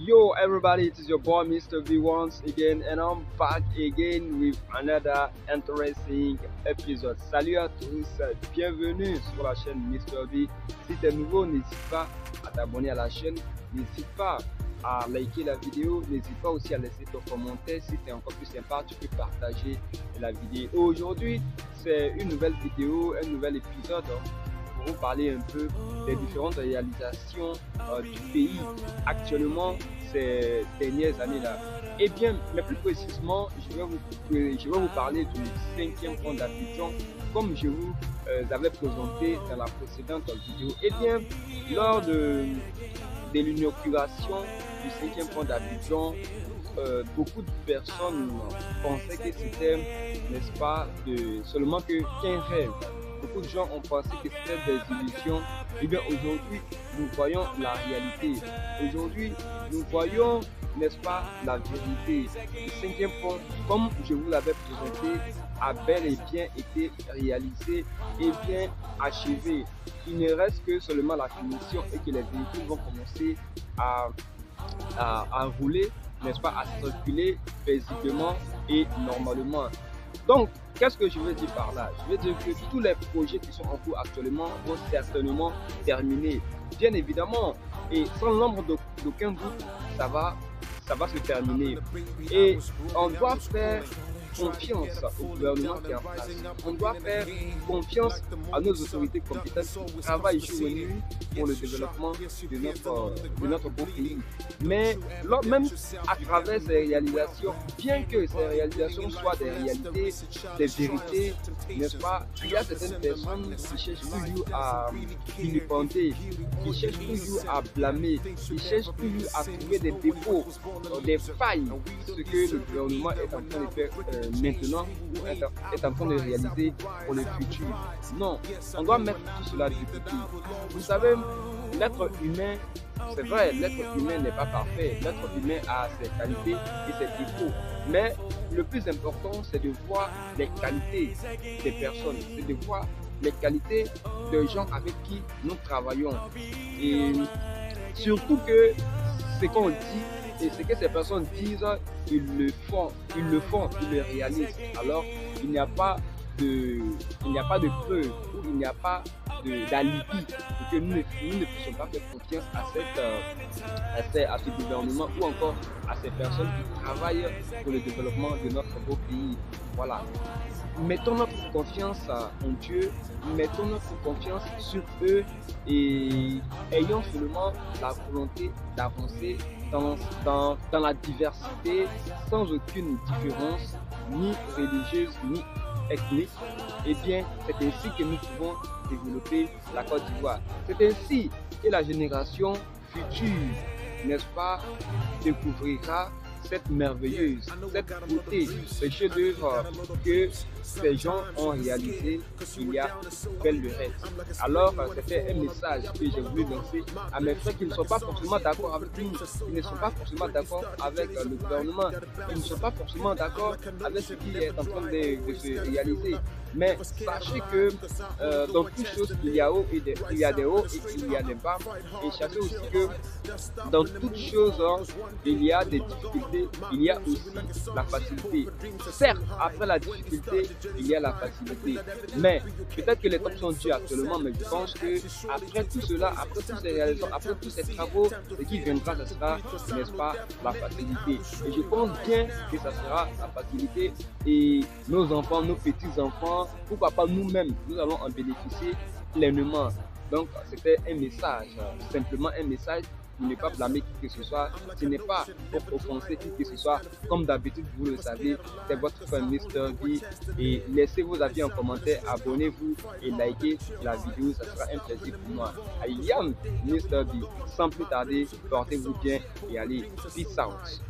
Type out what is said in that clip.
Yo everybody, it is your boy Mr. V once again and I'm back again with another interesting episode. Salut à tous, bienvenue sur la chaîne Mr. V. Si tu es nouveau, n'hésite pas à t'abonner à la chaîne, n'hésite pas à liker la vidéo, n'hésite pas aussi à laisser ton commentaire. Si tu es encore plus sympa, tu peux partager la vidéo. Aujourd'hui, c'est une nouvelle vidéo, un nouvel épisode pour vous parler un peu des différentes réalisations du pays actuellement ces dernières années-là. Et bien, mais plus précisément, je vais vous parler du 5e pont d'Abidjan comme je vous avais présenté dans la précédente vidéo. Et bien, lors de l'inauguration du 5e pont d'Abidjan, beaucoup de personnes pensaient que c'était, n'est-ce pas, seulement qu'un rêve. Beaucoup de gens ont pensé que c'était des illusions. Et bien aujourd'hui, nous voyons la réalité. Aujourd'hui, nous voyons, n'est-ce pas, la vérité. Le 5e pont, comme je vous l'avais présenté, a bel et bien été réalisé et bien achevé. Il ne reste que seulement la finition et que les véhicules vont commencer à rouler, n'est-ce pas, à circuler paisiblement et normalement. Donc, qu'est-ce que je veux dire par là? Je veux dire que tous les projets qui sont en cours actuellement vont certainement terminer. Bien évidemment, et sans l'ombre d'aucun doute, ça va se terminer. Et on doit faire confiance au gouvernement qui est en place. On doit faire confiance à nos autorités compétentes qui travaillent jour et nuit pour le développement de notre beau pays. Mais même à travers ces réalisations, bien que ces réalisations soient des réalités, des vérités, n'est-ce pas, il y a certaines personnes qui cherchent toujours à vilipender, qui cherchent toujours à blâmer, qui cherchent toujours à trouver des défauts, des failles, ce que le gouvernement est en train de faire maintenant ou est en train de réaliser pour le futur. Non, on doit mettre tout cela de côté. Vous savez, l'être humain, c'est vrai, l'être humain n'est pas parfait. L'être humain a ses qualités et ses défauts. Mais le plus important, c'est de voir les qualités des personnes, c'est de voir les qualités des gens avec qui nous travaillons. Et surtout que ce qu'on dit et ce que ces personnes disent, ils le font, ils le réalisent. Alors, il n'y a pas de preuve ou il n'y a pas d'alibi pour que nous ne puissions pas faire confiance à ce gouvernement ou encore à ces personnes qui travaillent pour le développement de notre beau pays. Voilà. Mettons notre confiance en Dieu, mettons notre confiance sur eux et ayons seulement la volonté d'avancer dans la diversité sans aucune différence, ni religieuse, ni ethnique. Et bien, c'est ainsi que nous pouvons développer la Côte d'Ivoire. C'est ainsi que la génération future, n'est-ce pas, découvrira cette merveilleuse, cette beauté, ce chef-d'œuvre que ces gens ont réalisé il y a belle lurette. Alors, c'était un message que j'ai voulu lancer à mes frères qui ne sont pas forcément d'accord avec nous, qui ne sont pas forcément d'accord avec le gouvernement, qui ne sont pas forcément d'accord avec ce qui est en train de se réaliser. Mais sachez que dans toutes choses, il y a des hauts et il y a des bas. Et sachez aussi que dans toutes choses, il y a des difficultés, il y a aussi la facilité. Certes, après la difficulté, il y a la facilité. Mais peut-être que les temps sont durs actuellement, mais je pense que après tout cela, après toutes ces réalisations, après tous ces travaux, ce qui viendra, ce sera, n'est-ce pas, la facilité. Et je pense bien que ça sera la facilité et nos enfants, nos petits-enfants, pourquoi pas nous-mêmes, nous allons en bénéficier pleinement. Donc, c'était un message, simplement un message pour ne pas blâmer qui que ce soit. Ce n'est pas pour offenser qui que ce soit. Comme d'habitude, vous le savez, c'est votre frère Mr. V. Et laissez vos avis en commentaire, abonnez-vous et likez la vidéo, ça sera un plaisir pour moi. I am Mr. V. Sans plus tarder, portez-vous bien et allez, peace out.